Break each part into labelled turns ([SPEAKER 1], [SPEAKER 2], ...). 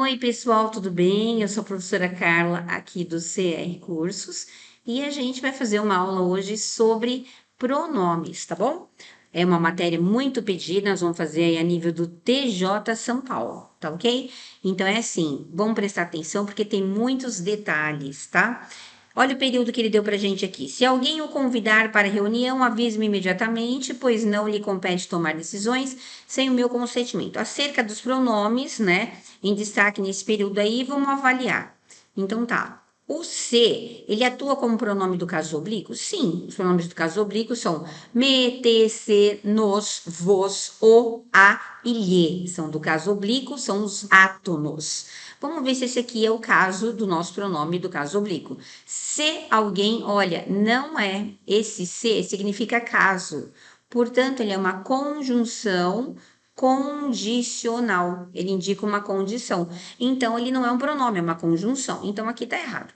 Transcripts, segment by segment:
[SPEAKER 1] Oi, pessoal, tudo bem? Eu sou a professora Carla, aqui do CR Cursos, e a gente vai fazer uma aula hoje sobre pronomes, tá bom? É uma matéria muito pedida, nós vamos fazer aí a nível do TJ São Paulo, tá ok? Então é assim, vamos prestar atenção porque tem muitos detalhes, tá? Olha o período que ele deu pra gente aqui. Se alguém o convidar para reunião, avise-me imediatamente, pois não lhe compete tomar decisões sem o meu consentimento. Acerca dos pronomes, né? Em destaque nesse período aí, vamos avaliar. Então tá. O se, ele atua como pronome do caso oblíquo? Sim, os pronomes do caso oblíquo são me, te, se, nos, vos, o, a e lhe. São do caso oblíquo, são os átonos. Vamos ver se esse aqui é o caso do nosso pronome do caso oblíquo. Se alguém, olha, não é, esse se significa caso. Portanto, ele é uma conjunção condicional. Ele indica uma condição. Então, ele não é um pronome, é uma conjunção. Então, aqui está errado,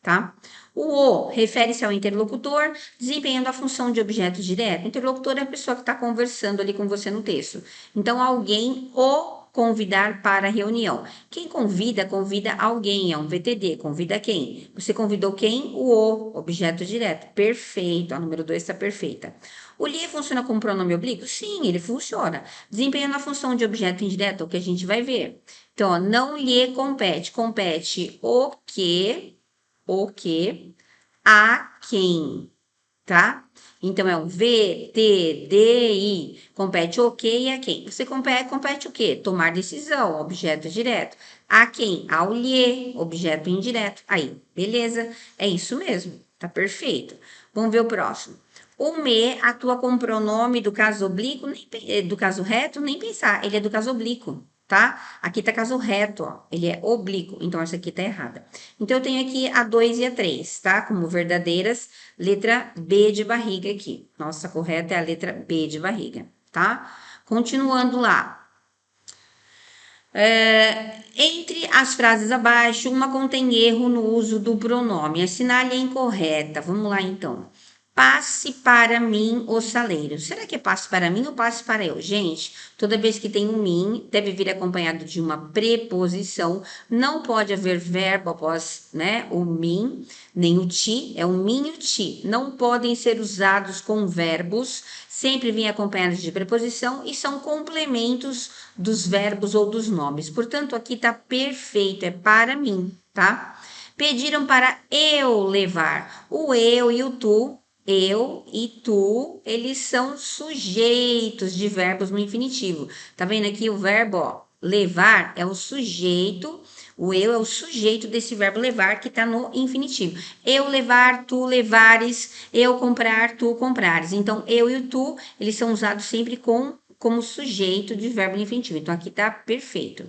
[SPEAKER 1] tá? O refere-se ao interlocutor, desempenhando a função de objeto direto. O interlocutor é a pessoa que está conversando ali com você no texto. Então, alguém o convidar para a reunião. Quem convida, convida alguém, é um VTD. Convida quem? Você convidou quem? O objeto direto. Perfeito, a número 2 está perfeita. O lhe funciona como pronome oblíquo? Sim, ele funciona. Desempenhando a função de objeto indireto, é o que a gente vai ver. Então, ó, não lhe compete. Compete o que, a quem, tá? Então, é um V, T, D, I. Compete o que e a quem. Você compete o quê? Tomar decisão, objeto direto. A quem? Ao lhe, objeto indireto. Aí, beleza? É isso mesmo, tá perfeito. Vamos ver o próximo. O me atua como pronome do caso oblíquo, do caso reto, nem pensar. Ele é do caso oblíquo, tá? Aqui tá caso reto, ó. Ele é oblíquo, então essa aqui tá errada. Então, eu tenho aqui a 2 e a 3, tá? Como verdadeiras, letra B de barriga aqui. Nossa, correta é a letra B de barriga, tá? Continuando lá. Entre as frases abaixo, uma contém erro no uso do pronome. Assinale a incorreta. Vamos lá, então. Passe para mim o saleiro. Será que é passe para mim ou passe para eu? Gente, toda vez que tem um mim, deve vir acompanhado de uma preposição. Não pode haver verbo após, né, o mim, nem o ti. É o mim e o ti. Não podem ser usados com verbos. Sempre vêm acompanhados de preposição e são complementos dos verbos ou dos nomes. Portanto, aqui está perfeito. É para mim, tá? Pediram para eu levar. O eu e o tu, eu e tu, eles são sujeitos de verbos no infinitivo. Tá vendo aqui o verbo, ó, levar é o sujeito, o eu é o sujeito desse verbo levar que tá no infinitivo. Eu levar, tu levares, eu comprar, tu comprares. Então, eu e o tu, eles são usados sempre como sujeito de verbo no infinitivo. Então, aqui tá perfeito.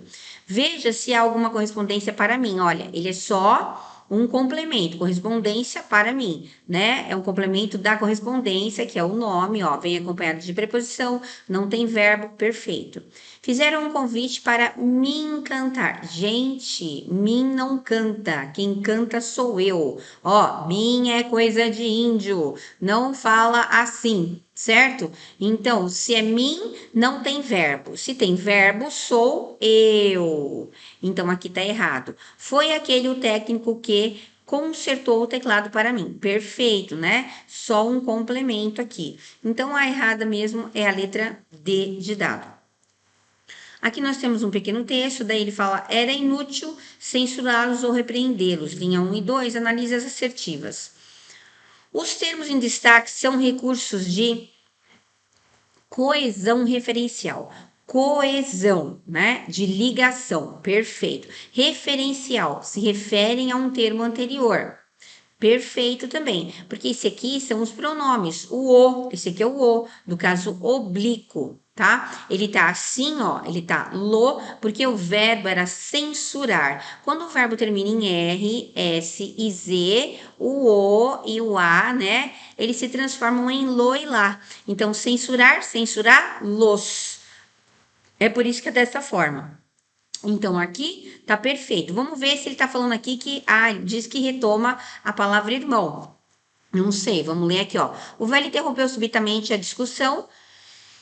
[SPEAKER 1] Veja se há alguma correspondência para mim. Olha, ele é só um complemento, correspondência para mim, né? É um complemento da correspondência, que é o nome, ó, vem acompanhado de preposição, não tem verbo, perfeito. Fizeram um convite para mim cantar. Gente, mim não canta, quem canta sou eu. Ó, mim é coisa de índio, não fala assim, certo? Então, se é mim, não tem verbo. Se tem verbo, sou eu. Então, aqui tá errado. Foi aquele o técnico que consertou o teclado para mim. Perfeito, né? Só um complemento aqui. Então, a errada mesmo é a letra D de dado. Aqui nós temos um pequeno texto, daí ele fala: era inútil censurá-los ou repreendê-los. Linha 1 e 2, analise as assertivas. Os termos em destaque são recursos de coesão referencial. Coesão, né? De ligação, perfeito. Referencial, se referem a um termo anterior. Perfeito também, porque esse aqui são os pronomes, esse aqui é o do caso oblíquo, tá? Ele tá assim, ó, ele tá lo, porque o verbo era censurar. Quando o verbo termina em R, S e Z, o e o A, né? Eles se transformam em lo e lá. Então, censurar, censurar, los. É por isso que é dessa forma. Então, aqui tá perfeito. Vamos ver se ele tá falando aqui que diz que retoma a palavra irmão. Não sei, vamos ler aqui, ó. O velho interrompeu subitamente a discussão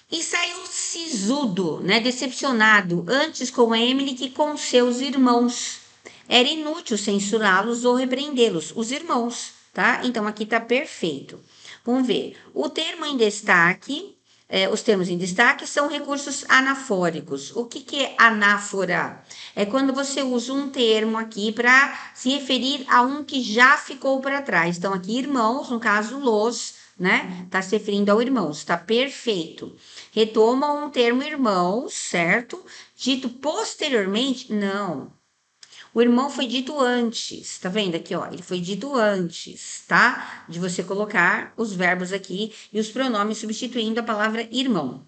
[SPEAKER 1] E saiu sisudo, né, decepcionado, antes com Emily que com seus irmãos. Era inútil censurá-los ou repreendê-los, os irmãos, tá? Então aqui tá perfeito. Vamos ver. O termo em destaque, os termos em destaque são recursos anafóricos. O que é anáfora? É quando você usa um termo aqui para se referir a um que já ficou para trás. Então, aqui, irmãos, no caso, los, né? Está se referindo ao irmãos, está perfeito. Retoma um termo irmãos, certo? Dito posteriormente? Não. O irmão foi dito antes, tá vendo aqui, ó? Ele foi dito antes, tá? De você colocar os verbos aqui e os pronomes substituindo a palavra irmão.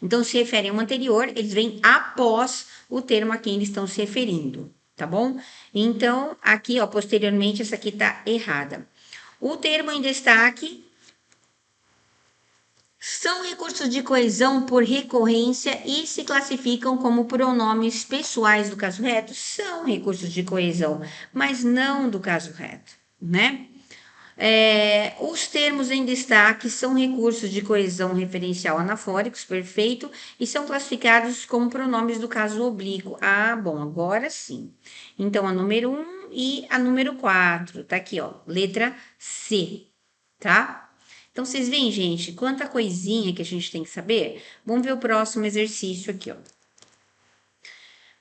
[SPEAKER 1] Então, se referem ao anterior, eles vêm após o termo a quem eles estão se referindo, tá bom? Então, aqui, ó, posteriormente, essa aqui tá errada. O termo em destaque são recursos de coesão por recorrência e se classificam como pronomes pessoais do caso reto? São recursos de coesão, mas não do caso reto, né? Os termos em destaque são recursos de coesão referencial anafóricos, perfeito, e são classificados como pronomes do caso oblíquo. Ah, bom, agora sim. Então, a número 1 e a número 4, tá aqui, ó, letra C, tá? Então, vocês veem, gente, quanta coisinha que a gente tem que saber? Vamos ver o próximo exercício aqui, ó.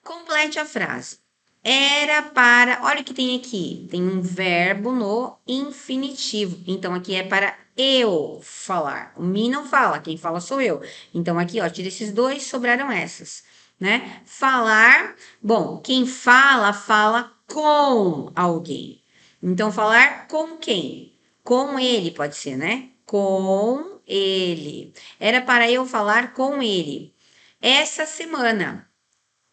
[SPEAKER 1] Complete a frase. Era para. Olha o que tem aqui. Tem um verbo no infinitivo. Então, aqui é para eu falar. O me não fala, quem fala sou eu. Então, aqui, ó, tira esses dois, sobraram essas, né? Falar. Bom, quem fala, fala com alguém. Então, falar com quem? Com ele, pode ser, né? Com ele. Era para eu falar com ele. Essa semana.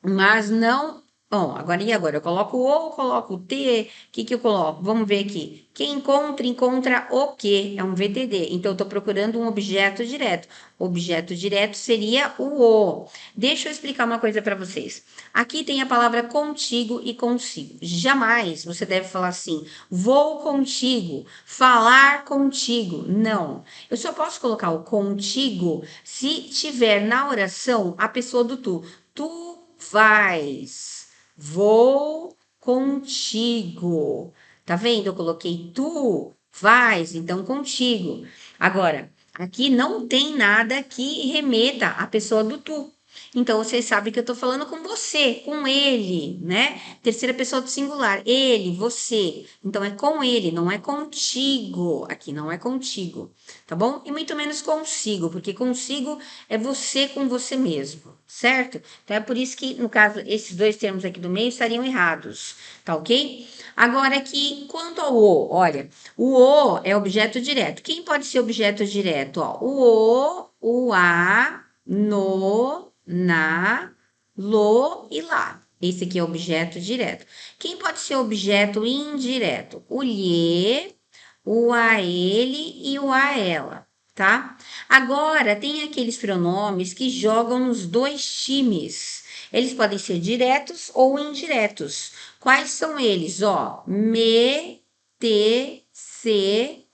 [SPEAKER 1] Mas não. Bom, agora e agora? Eu coloco o ou, coloco o t, o que eu coloco? Vamos ver aqui. Quem encontra, encontra o que? É um VTD. Então, eu estou procurando um objeto direto. Objeto direto seria o. Deixa eu explicar uma coisa para vocês. Aqui tem a palavra contigo e consigo. Jamais você deve falar assim, vou contigo, falar contigo. Não. Eu só posso colocar o contigo se tiver na oração a pessoa do tu. Tu vais, vou contigo. Tá vendo? Eu coloquei tu, vais, então contigo. Agora, aqui não tem nada que remeta à pessoa do tu. Então, vocês sabem que eu tô falando com você, com ele, né? Terceira pessoa do singular, ele, você. Então, é com ele, não é contigo. Aqui não é contigo, tá bom? E muito menos consigo, porque consigo é você com você mesmo, certo? Então, é por isso que, no caso, esses dois termos aqui do meio estariam errados, tá ok? Agora aqui, quanto ao o, olha, o é objeto direto. Quem pode ser objeto direto? Ó, o a, no, na, lo e lá. Esse aqui é objeto direto. Quem pode ser objeto indireto? O lhe, o a ele e o a ela, tá? Agora, tem aqueles pronomes que jogam nos dois times. Eles podem ser diretos ou indiretos. Quais são eles? Ó, me, te, se,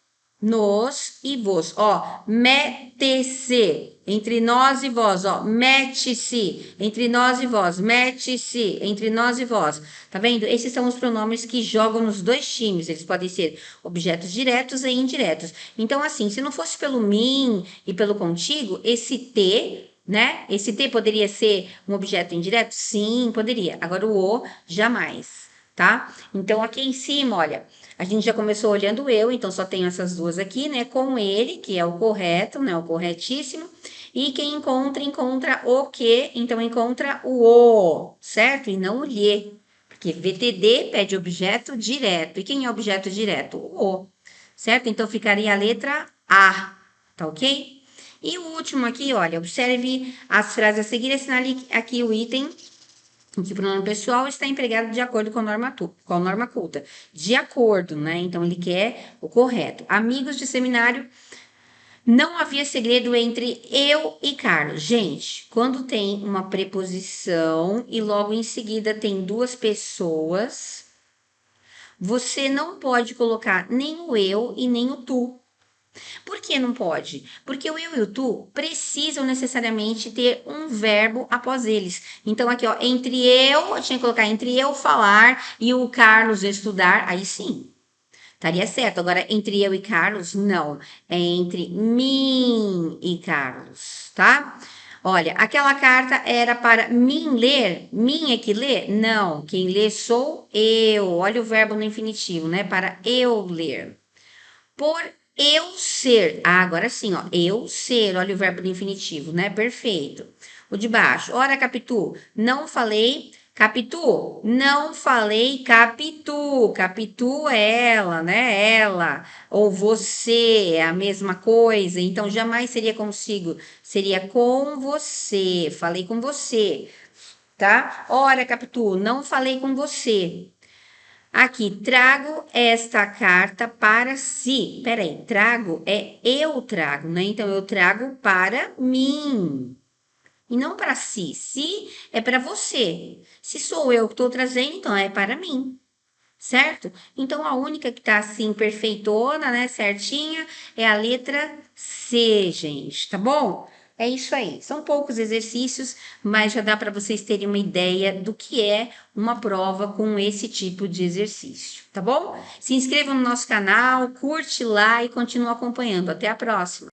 [SPEAKER 1] nos e vos. Ó, mete-se entre nós e vós. Ó, mete-se entre nós e vós. Mete-se entre nós e vós. Tá vendo? Esses são os pronomes que jogam nos dois times. Eles podem ser objetos diretos e indiretos. Então, assim, se não fosse pelo mim e pelo contigo, esse te, né? Esse te poderia ser um objeto indireto? Sim, poderia. Agora o o, jamais, tá? Então, aqui em cima, olha, a gente já começou olhando eu, então só tenho essas duas aqui, né? Com ele, que é o correto, né? O corretíssimo. E quem encontra, encontra o que, então encontra o, certo? E não o lhe. Porque VTD pede objeto direto. E quem é objeto direto? O, certo? Então ficaria a letra A, tá ok? E o último aqui, olha, observe as frases a seguir, assinale aqui o item em que o pronome pessoal está empregado de acordo com a norma culta. De acordo, né? Então, ele quer o correto. Amigos de seminário, não havia segredo entre eu e Carlos. Gente, quando tem uma preposição e logo em seguida tem duas pessoas, você não pode colocar nem o eu e nem o tu. Por que não pode? Porque o eu e o tu precisam necessariamente ter um verbo após eles. Então, aqui, ó, eu tinha que colocar entre eu falar e o Carlos estudar, aí sim. Estaria certo. Agora, entre eu e Carlos, não. É entre mim e Carlos, tá? Olha, aquela carta era para mim ler. Mim é que lê? Não. Quem lê sou eu. Olha o verbo no infinitivo, né? Para eu ler. Por eu ser. Ah, agora sim, ó. Eu ser. Olha o verbo no infinitivo, né? Perfeito. O de baixo. Ora, Capitu, não falei. Capitu, não falei Capitu. Capitu é ela, né? Ela. Ou você, é a mesma coisa. Então, jamais seria consigo. Seria com você. Falei com você, tá? Ora, Capitu, não falei com você. Aqui, trago esta carta para si. Peraí, trago é eu trago, né? Então, eu trago para mim. E não para si. Si é para você. Se sou eu que estou trazendo, então é para mim. Certo? Então, a única que está assim, perfeitona, né? Certinha, é a letra C, gente. Tá bom? É isso aí. São poucos exercícios, mas já dá para vocês terem uma ideia do que é uma prova com esse tipo de exercício. Tá bom? Se inscreva no nosso canal, curte lá e continue acompanhando. Até a próxima!